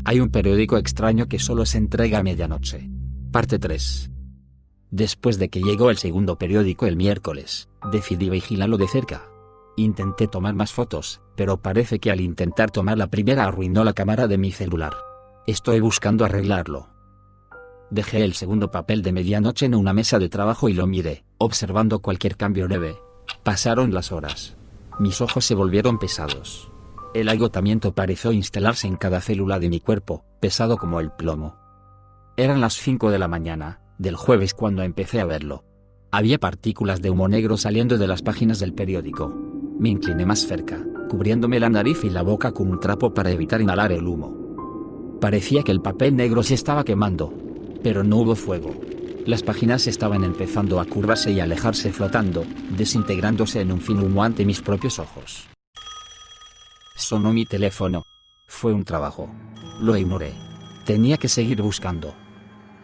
Hay un periódico extraño que solo se entrega a medianoche. Parte 3. Después de que llegó el segundo periódico el miércoles, decidí vigilarlo de cerca. Intenté tomar más fotos, pero parece que al intentar tomar la primera arruinó la cámara de mi celular. Estoy buscando arreglarlo. Dejé el segundo papel de medianoche en una mesa de trabajo y lo miré, observando cualquier cambio leve. Pasaron las horas. Mis ojos se volvieron pesados. El agotamiento pareció instalarse en cada célula de mi cuerpo, pesado como el plomo. Eran las 5 de la mañana, del jueves cuando empecé a verlo. Había partículas de humo negro saliendo de las páginas del periódico. Me incliné más cerca, cubriéndome la nariz y la boca con un trapo para evitar inhalar el humo. Parecía que el papel negro se estaba quemando. Pero no hubo fuego. Las páginas estaban empezando a curvarse y alejarse flotando, desintegrándose en un fino humo ante mis propios ojos. Sonó mi teléfono. Fue un trabajo. Lo ignoré. Tenía que seguir buscando.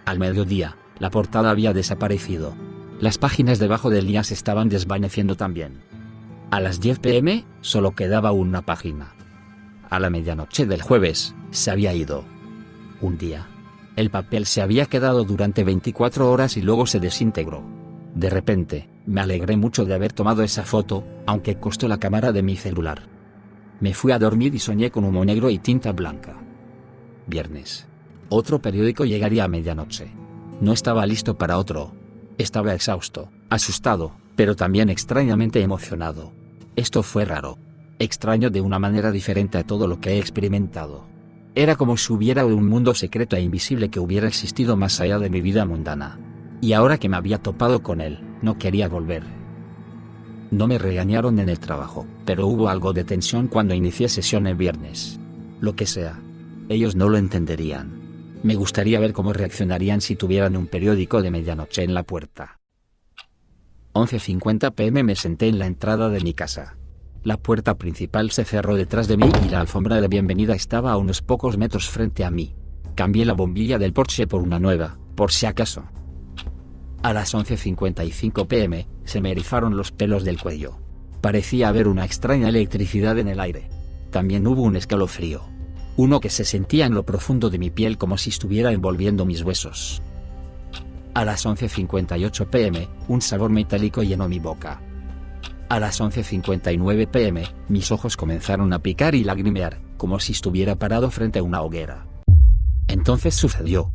Al mediodía, la portada había desaparecido. Las páginas debajo del día se estaban desvaneciendo también. A las 10 p.m., solo quedaba una página. A la medianoche del jueves, se había ido. Un día. El papel se había quedado durante 24 horas y luego se desintegró. De repente, me alegré mucho de haber tomado esa foto, aunque costó la cámara de mi celular. Me fui a dormir y soñé con humo negro y tinta blanca. Viernes. Otro periódico llegaría a medianoche. No estaba listo para otro. Estaba exhausto, asustado, pero también extrañamente emocionado. Esto fue raro. Extraño de una manera diferente a todo lo que he experimentado. Era como si hubiera un mundo secreto e invisible que hubiera existido más allá de mi vida mundana. Y ahora que me había topado con él, no quería volver. No me regañaron en el trabajo, pero hubo algo de tensión cuando inicié sesión el viernes. Lo que sea. Ellos no lo entenderían. Me gustaría ver cómo reaccionarían si tuvieran un periódico de medianoche en la puerta. 11:50 p.m. me senté en la entrada de mi casa. La puerta principal se cerró detrás de mí y la alfombra de bienvenida estaba a unos pocos metros frente a mí. Cambié la bombilla del Porsche por una nueva, por si acaso. A las 11:55 p.m., se me erizaron los pelos del cuello. Parecía haber una extraña electricidad en el aire. También hubo un escalofrío. Uno que se sentía en lo profundo de mi piel como si estuviera envolviendo mis huesos. A las 11:58 p.m., un sabor metálico llenó mi boca. A las 11:59 p.m., mis ojos comenzaron a picar y lagrimear, como si estuviera parado frente a una hoguera. Entonces sucedió.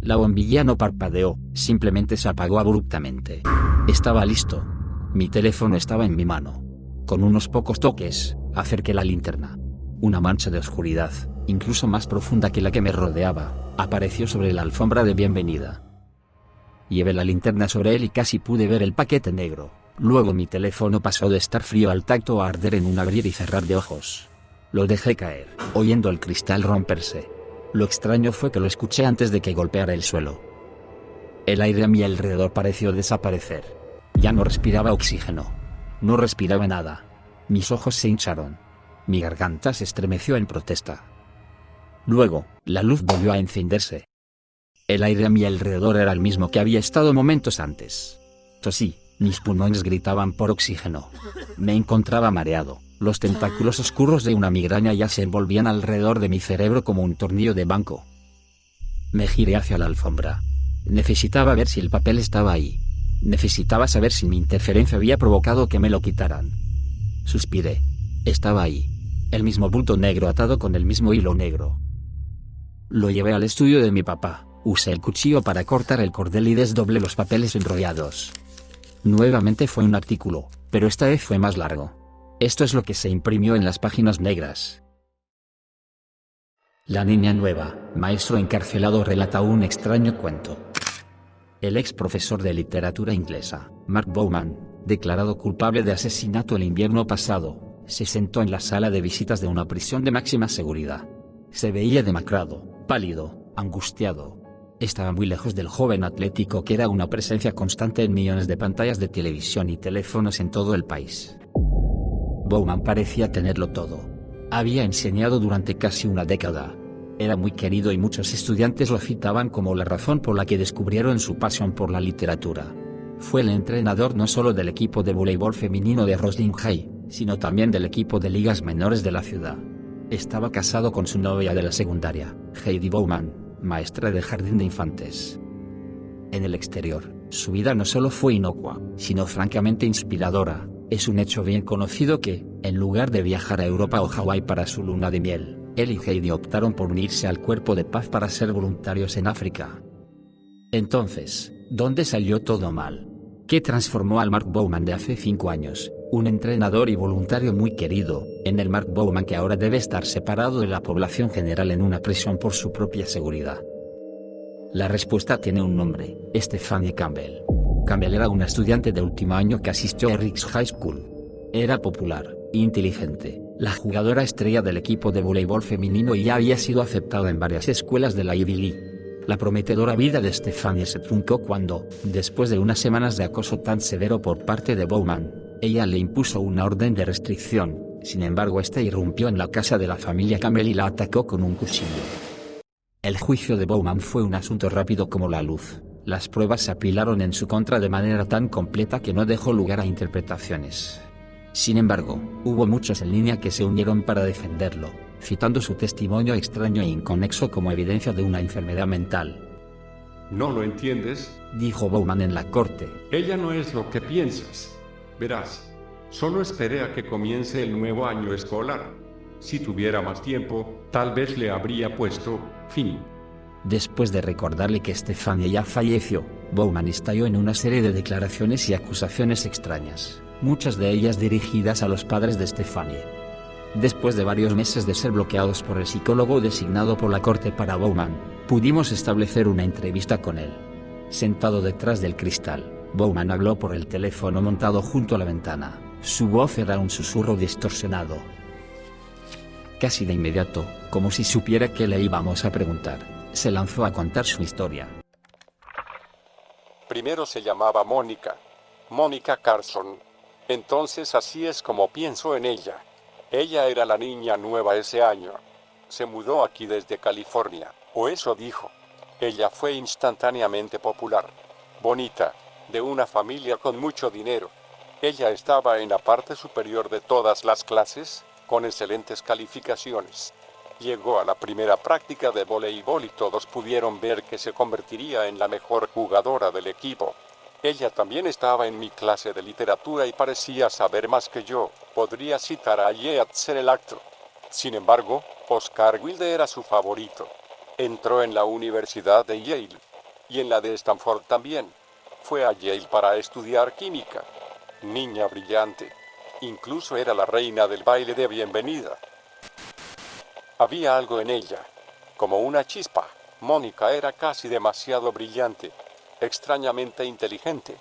La bombilla no parpadeó, simplemente se apagó abruptamente. Estaba listo. Mi teléfono estaba en mi mano. Con unos pocos toques, acerqué la linterna. Una mancha de oscuridad, incluso más profunda que la que me rodeaba, apareció sobre la alfombra de bienvenida. Llevé la linterna sobre él y casi pude ver el paquete negro. Luego mi teléfono pasó de estar frío al tacto a arder en un abrir y cerrar de ojos. Lo dejé caer, oyendo el cristal romperse. Lo extraño fue que lo escuché antes de que golpeara el suelo. El aire a mi alrededor pareció desaparecer. Ya no respiraba oxígeno. No respiraba nada. Mis ojos se hincharon. Mi garganta se estremeció en protesta. Luego, la luz volvió a encenderse. El aire a mi alrededor era el mismo que había estado momentos antes. Tosí. Mis pulmones gritaban por oxígeno. Me encontraba mareado. Los tentáculos oscuros de una migraña ya se envolvían alrededor de mi cerebro como un tornillo de banco. Me giré hacia la alfombra. Necesitaba ver si el papel estaba ahí. Necesitaba saber si mi interferencia había provocado que me lo quitaran. Suspiré. Estaba ahí. El mismo bulto negro atado con el mismo hilo negro. Lo llevé al estudio de mi papá. Usé el cuchillo para cortar el cordel y desdoblé los papeles enrollados. Nuevamente fue un artículo, pero esta vez fue más largo. Esto es lo que se imprimió en las páginas negras. La niña nueva, maestro encarcelado relata un extraño cuento. El ex profesor de literatura inglesa, Mark Bowman, declarado culpable de asesinato el invierno pasado, se sentó en la sala de visitas de una prisión de máxima seguridad. Se veía demacrado, pálido, angustiado. Estaba muy lejos del joven atlético que era una presencia constante en millones de pantallas de televisión y teléfonos en todo el país. Bowman parecía tenerlo todo. Había enseñado durante casi una década. Era muy querido y muchos estudiantes lo citaban como la razón por la que descubrieron su pasión por la literatura. Fue el entrenador no solo del equipo de voleibol femenino de Roslyn High, sino también del equipo de ligas menores de la ciudad. Estaba casado con su novia de la secundaria, Heidi Bowman, maestra del jardín de infantes. En el exterior, su vida no solo fue inocua, sino francamente inspiradora. Es un hecho bien conocido que, en lugar de viajar a Europa o Hawái para su luna de miel, él y Heidi optaron por unirse al Cuerpo de Paz para ser voluntarios en África. Entonces, ¿dónde salió todo mal? ¿Qué transformó al Mark Bowman de hace 5 años, un entrenador y voluntario muy querido, en el Mark Bowman que ahora debe estar separado de la población general en una prisión por su propia seguridad? La respuesta tiene un nombre: Stephanie Campbell. Campbell era una estudiante de último año que asistió a Ricks High School. Era popular, inteligente, la jugadora estrella del equipo de voleibol femenino y ya había sido aceptada en varias escuelas de la Ivy League. La prometedora vida de Stephanie se truncó cuando, después de unas semanas de acoso tan severo por parte de Bowman, ella le impuso una orden de restricción. Sin embargo, este irrumpió en la casa de la familia Campbell y la atacó con un cuchillo. El juicio de Bowman fue un asunto rápido como la luz. Las pruebas se apilaron en su contra de manera tan completa que no dejó lugar a interpretaciones. Sin embargo, hubo muchos en línea que se unieron para defenderlo, citando su testimonio extraño e inconexo como evidencia de una enfermedad mental. ¿No lo entiendes? Dijo Bowman en la corte. Ella no es lo que piensas. Verás, solo esperé a que comience el nuevo año escolar. Si tuviera más tiempo, tal vez le habría puesto fin. Después de recordarle que Stephanie ya falleció, Bowman estalló en una serie de declaraciones y acusaciones extrañas, muchas de ellas dirigidas a los padres de Stephanie. Después de varios meses de ser bloqueados por el psicólogo designado por la corte para Bowman, pudimos establecer una entrevista con él. Sentado detrás del cristal, Bowman habló por el teléfono montado junto a la ventana. Su voz era un susurro distorsionado. Casi de inmediato, como si supiera que le íbamos a preguntar, se lanzó a contar su historia. Primero se llamaba Mónica Carson. Entonces así es como pienso en ella. Ella era la niña nueva ese año. Se mudó aquí desde California, o eso dijo. Ella fue instantáneamente popular, bonita, de una familia con mucho dinero. Ella estaba en la parte superior de todas las clases, con excelentes calificaciones. Llegó a la primera práctica de voleibol y todos pudieron ver que se convertiría en la mejor jugadora del equipo. Ella también estaba en mi clase de literatura y parecía saber más que yo. Podría citar a Yeats en el acto. Sin embargo, Oscar Wilde era su favorito. Entró en la Universidad de Yale, y en la de Stanford también. Fue a Yale para estudiar química. Niña brillante. Incluso era la reina del baile de bienvenida. Había algo en ella, como una chispa. Mónica era casi demasiado brillante, extrañamente inteligente.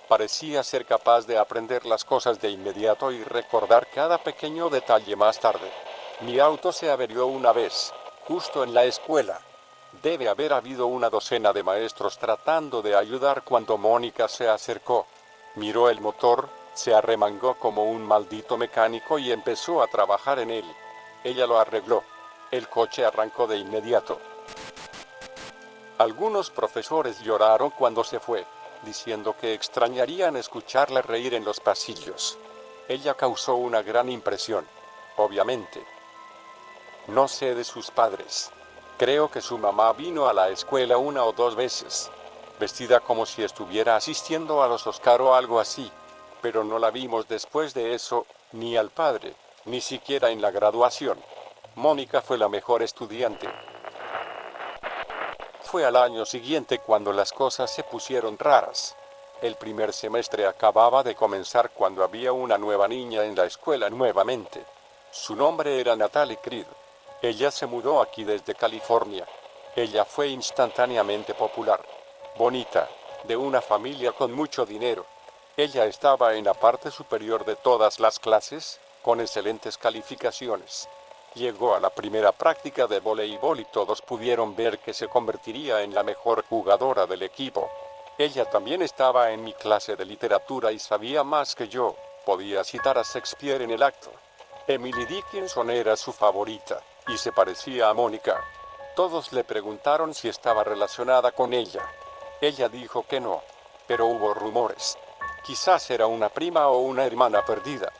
Parecía ser capaz de aprender las cosas de inmediato y recordar cada pequeño detalle más tarde. Mi auto se averió una vez, justo en la escuela. Debe haber habido una docena de maestros tratando de ayudar cuando Mónica se acercó. Miró el motor, se arremangó como un maldito mecánico y empezó a trabajar en él. Ella lo arregló. El coche arrancó de inmediato. Algunos profesores lloraron cuando se fue, diciendo que extrañarían escucharla reír en los pasillos. Ella causó una gran impresión, obviamente. No sé de sus padres. Creo que su mamá vino a la escuela 1 o 2 veces, vestida como si estuviera asistiendo a los Oscar o algo así, pero no la vimos después de eso, ni al padre, ni siquiera en la graduación. Mónica fue la mejor estudiante. Fue al año siguiente cuando las cosas se pusieron raras. El primer semestre acababa de comenzar cuando había una nueva niña en la escuela nuevamente. Su nombre era Natalie Creed. Ella se mudó aquí desde California. Ella fue instantáneamente popular, bonita, de una familia con mucho dinero. Ella estaba en la parte superior de todas las clases, con excelentes calificaciones. Llegó a la primera práctica de voleibol y todos pudieron ver que se convertiría en la mejor jugadora del equipo. Ella también estaba en mi clase de literatura y sabía más que yo. Podía citar a Shakespeare en el acto. Emily Dickinson era su favorita, y se parecía a Mónica. Todos le preguntaron si estaba relacionada con ella. Ella dijo que no, pero hubo rumores. Quizás era una prima o una hermana perdida.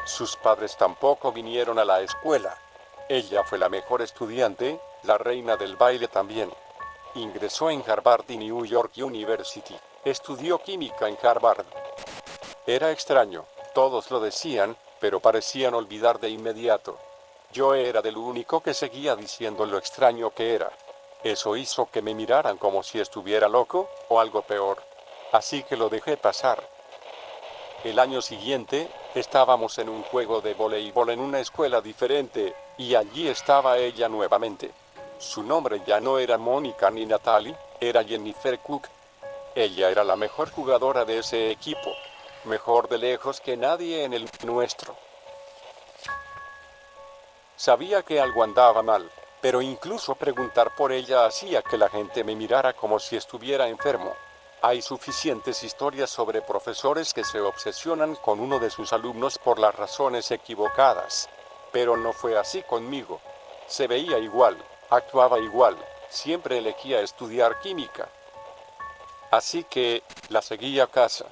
Sus padres tampoco vinieron a la escuela. Ella fue la mejor estudiante, la reina del baile también. Ingresó en Harvard y New York University. Estudió química en Harvard. Era extraño, todos lo decían, pero parecían olvidar de inmediato. Yo era del único que seguía diciendo lo extraño que era. Eso hizo que me miraran como si estuviera loco, o algo peor. Así que lo dejé pasar. El año siguiente, estábamos en un juego de voleibol en una escuela diferente, y allí estaba ella nuevamente. Su nombre ya no era Mónica ni Natalie, era Jennifer Cook. Ella era la mejor jugadora de ese equipo, mejor de lejos que nadie en el nuestro. Sabía que algo andaba mal, pero incluso preguntar por ella hacía que la gente me mirara como si estuviera enfermo. Hay suficientes historias sobre profesores que se obsesionan con uno de sus alumnos por las razones equivocadas. Pero no fue así conmigo. Se veía igual, actuaba igual, siempre elegía estudiar química. Así que, la seguí a casa.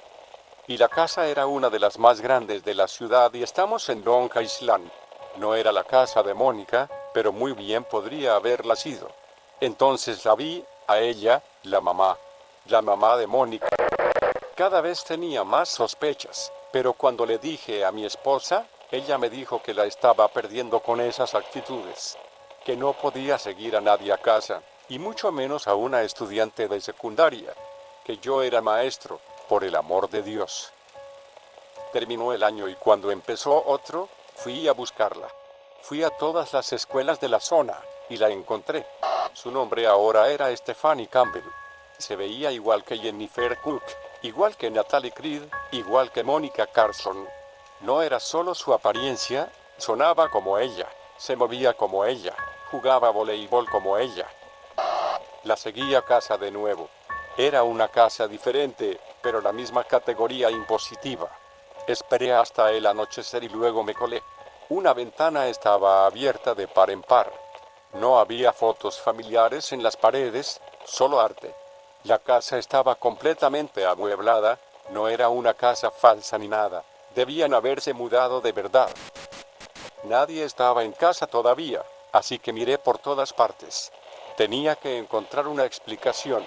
Y la casa era una de las más grandes de la ciudad y estamos en Long Island. No era la casa de Mónica, pero muy bien podría haberla sido. Entonces la vi, a ella, la mamá de Mónica. Cada vez tenía más sospechas, pero cuando le dije a mi esposa, ella me dijo que la estaba perdiendo con esas actitudes, que no podía seguir a nadie a casa, y mucho menos a una estudiante de secundaria, que yo era maestro, por el amor de Dios. Terminó el año y cuando empezó otro, fui a buscarla. Fui a todas las escuelas de la zona, y la encontré. Su nombre ahora era Stephanie Campbell. Se veía igual que Jennifer Cook, igual que Natalie Creed, igual que Mónica Carson. No era solo su apariencia, sonaba como ella, se movía como ella, jugaba voleibol como ella. La seguí a casa de nuevo. Era una casa diferente, pero la misma categoría impositiva. Esperé hasta el anochecer y luego me colé. Una ventana estaba abierta de par en par. No había fotos familiares en las paredes, solo arte. La casa estaba completamente amueblada, no era una casa falsa ni nada. Debían haberse mudado de verdad. Nadie estaba en casa todavía, así que miré por todas partes. Tenía que encontrar una explicación.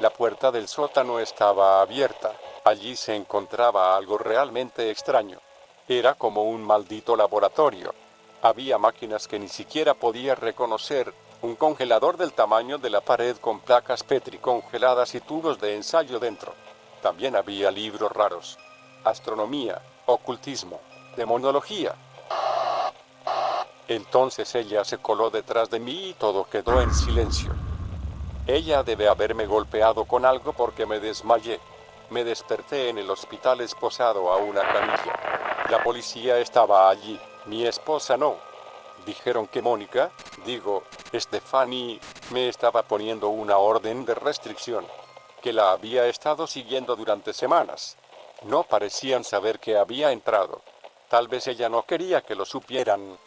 La puerta del sótano estaba abierta. Allí se encontraba algo realmente extraño. Era como un maldito laboratorio. Había máquinas que ni siquiera podía reconocer, un congelador del tamaño de la pared con placas Petri congeladas y tubos de ensayo dentro. También había libros raros. Astronomía, ocultismo, demonología. Entonces ella se coló detrás de mí y todo quedó en silencio. Ella debe haberme golpeado con algo porque me desmayé. Me desperté en el hospital esposado a una camilla. La policía estaba allí, mi esposa no. Dijeron que Mónica, Stephanie, me estaba poniendo una orden de restricción, que la había estado siguiendo durante semanas. No parecían saber que había entrado. Tal vez ella no quería que lo supieran.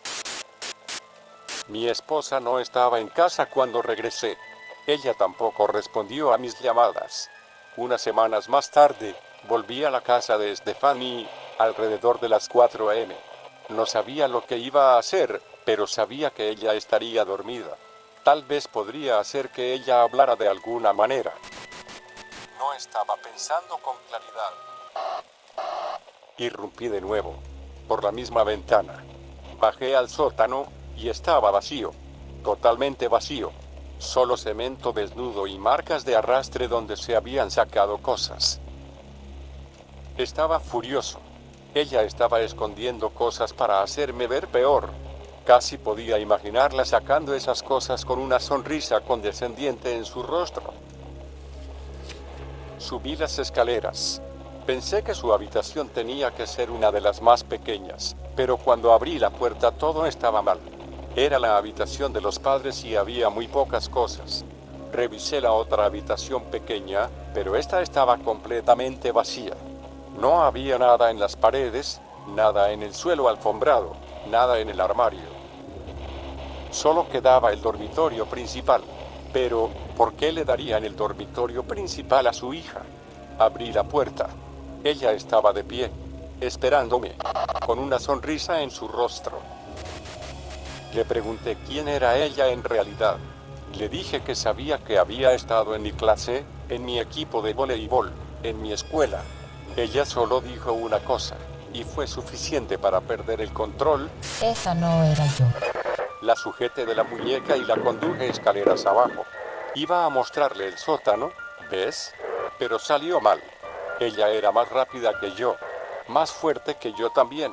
Mi esposa no estaba en casa cuando regresé. Ella tampoco respondió a mis llamadas. Unas semanas más tarde, volví a la casa de Stephanie, alrededor de las 4 a.m. No sabía lo que iba a hacer, pero sabía que ella estaría dormida. Tal vez podría hacer que ella hablara de alguna manera. No estaba pensando con claridad. Irrumpí de nuevo, por la misma ventana. Bajé al sótano, y estaba vacío, totalmente vacío. Solo cemento desnudo y marcas de arrastre donde se habían sacado cosas. Estaba furioso. Ella estaba escondiendo cosas para hacerme ver peor. Casi podía imaginarla sacando esas cosas con una sonrisa condescendiente en su rostro. Subí las escaleras. Pensé que su habitación tenía que ser una de las más pequeñas, pero cuando abrí la puerta todo estaba mal. Era la habitación de los padres y había muy pocas cosas. Revisé la otra habitación pequeña, pero esta estaba completamente vacía. No había nada en las paredes, nada en el suelo alfombrado, nada en el armario. Solo quedaba el dormitorio principal. Pero, ¿por qué le darían el dormitorio principal a su hija? Abrí la puerta. Ella estaba de pie, esperándome, con una sonrisa en su rostro. Le pregunté quién era ella en realidad. Le dije que sabía que había estado en mi clase, en mi equipo de voleibol, en mi escuela. Ella solo dijo una cosa, y fue suficiente para perder el control. Esa no era yo. La sujeté de la muñeca y la conduje escaleras abajo. Iba a mostrarle el sótano, ¿ves? Pero salió mal. Ella era más rápida que yo, más fuerte que yo también.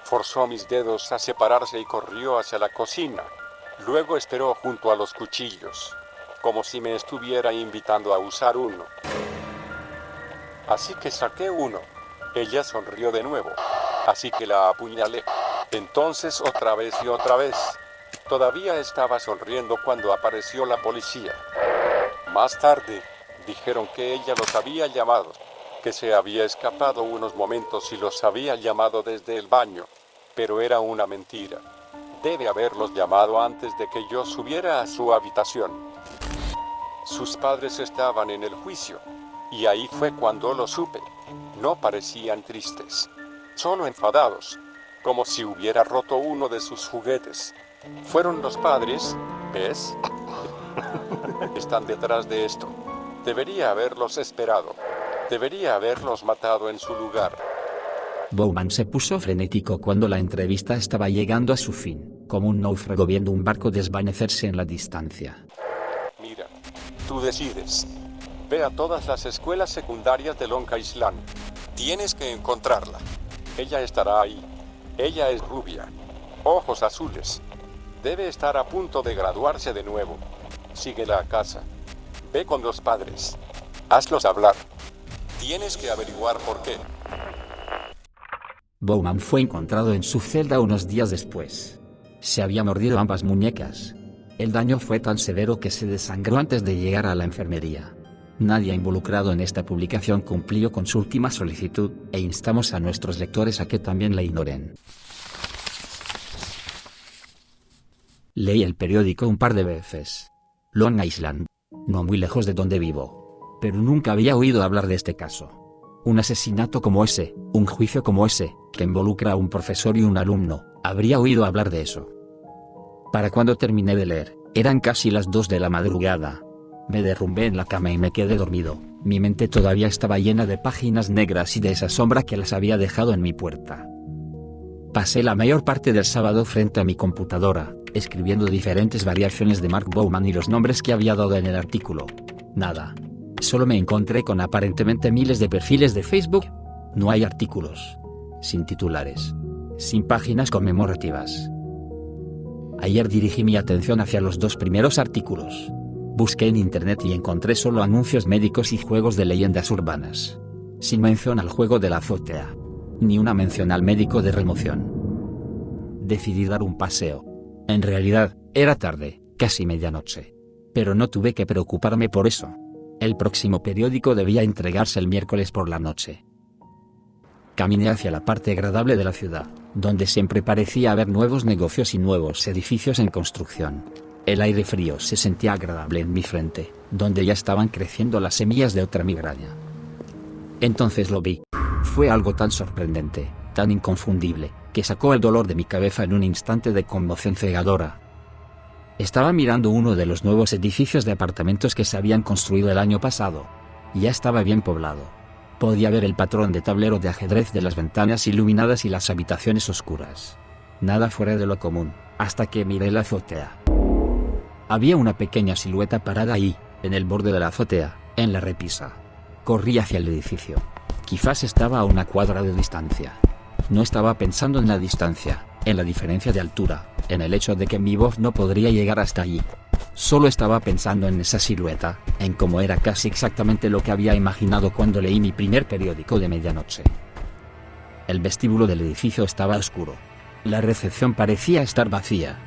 Forzó mis dedos a separarse y corrió hacia la cocina. Luego esperó junto a los cuchillos, como si me estuviera invitando a usar uno. Así que saqué uno. Ella sonrió de nuevo, así que la apuñalé. Entonces otra vez y otra vez. Todavía estaba sonriendo cuando apareció la policía. Más tarde, dijeron que ella los había llamado, que se había escapado unos momentos y los había llamado desde el baño. Pero era una mentira. Debe haberlos llamado antes de que yo subiera a su habitación. Sus padres estaban en el juicio, y ahí fue cuando lo supe. No parecían tristes, solo enfadados, como si hubiera roto uno de sus juguetes. Fueron los padres, ¿ves? Están detrás de esto. Debería haberlos esperado. Debería haberlos matado en su lugar. Bowman se puso frenético cuando la entrevista estaba llegando a su fin, como un náufrago viendo un barco desvanecerse en la distancia. Mira, tú decides. Ve a todas las escuelas secundarias de Long Island. Tienes que encontrarla. Ella estará ahí. Ella es rubia. Ojos azules. Debe estar a punto de graduarse de nuevo. Síguela a casa. Ve con los padres. Hazlos hablar. Tienes que averiguar por qué. Bowman fue encontrado en su celda unos días después. Se había mordido ambas muñecas. El daño fue tan severo que se desangró antes de llegar a la enfermería. Nadie involucrado en esta publicación cumplió con su última solicitud, e instamos a nuestros lectores a que también la ignoren. Leí el periódico un par de veces. Long Island, no muy lejos de donde vivo. Pero nunca había oído hablar de este caso. Un asesinato como ese, un juicio como ese, que involucra a un profesor y un alumno, habría oído hablar de eso. Para cuando terminé de leer, eran casi las 2 de la madrugada. Me derrumbé en la cama y me quedé dormido. Mi mente todavía estaba llena de páginas negras y de esa sombra que las había dejado en mi puerta. Pasé la mayor parte del sábado frente a mi computadora, escribiendo diferentes variaciones de Mark Bowman y los nombres que había dado en el artículo. Nada. Solo me encontré con aparentemente miles de perfiles de Facebook. No hay artículos. Sin titulares. Sin páginas conmemorativas. Ayer dirigí mi atención hacia los 2 primeros artículos. Busqué en internet y encontré solo anuncios médicos y juegos de leyendas urbanas. Sin mención al juego de la azotea. Ni una mención al médico de remoción. Decidí dar un paseo. En realidad, era tarde, casi medianoche. Pero no tuve que preocuparme por eso. El próximo periódico debía entregarse el miércoles por la noche. Caminé hacia la parte agradable de la ciudad, donde siempre parecía haber nuevos negocios y nuevos edificios en construcción. El aire frío se sentía agradable en mi frente, donde ya estaban creciendo las semillas de otra migraña. Entonces lo vi. Fue algo tan sorprendente, tan inconfundible, que sacó el dolor de mi cabeza en un instante de conmoción cegadora. Estaba mirando uno de los nuevos edificios de apartamentos que se habían construido el año pasado. Ya estaba bien poblado. Podía ver el patrón de tablero de ajedrez de las ventanas iluminadas y las habitaciones oscuras. Nada fuera de lo común, hasta que miré la azotea. Había una pequeña silueta parada ahí, en el borde de la azotea, en la repisa. Corrí hacia el edificio. Quizás estaba a una cuadra de distancia. No estaba pensando en la distancia, en la diferencia de altura, en el hecho de que mi voz no podría llegar hasta allí. Solo estaba pensando en esa silueta, en cómo era casi exactamente lo que había imaginado cuando leí mi primer periódico de medianoche. El vestíbulo del edificio estaba oscuro. La recepción parecía estar vacía.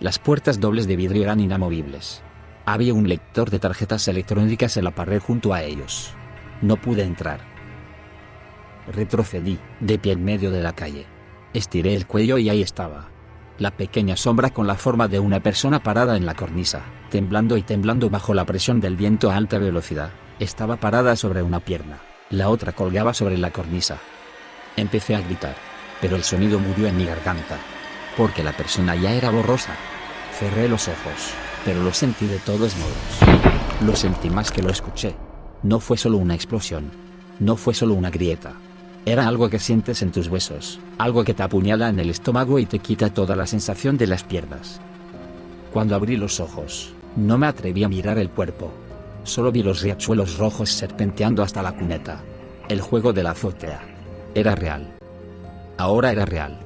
Las puertas dobles de vidrio eran inamovibles. Había un lector de tarjetas electrónicas en la pared junto a ellos. No pude entrar. Retrocedí, de pie en medio de la calle. Estiré el cuello y ahí estaba. La pequeña sombra con la forma de una persona parada en la cornisa, temblando y temblando bajo la presión del viento a alta velocidad. Estaba parada sobre una pierna, la otra colgaba sobre la cornisa. Empecé a gritar, pero el sonido murió en mi garganta. Porque la persona ya era borrosa. Cerré los ojos, pero lo sentí de todos modos. Lo sentí más que lo escuché. No fue solo una explosión. No fue solo una grieta. Era algo que sientes en tus huesos, algo que te apuñala en el estómago y te quita toda la sensación de las piernas. Cuando abrí los ojos, no me atreví a mirar el cuerpo. Solo vi los riachuelos rojos serpenteando hasta la cuneta. El juego de la azotea. Era real. Ahora era real.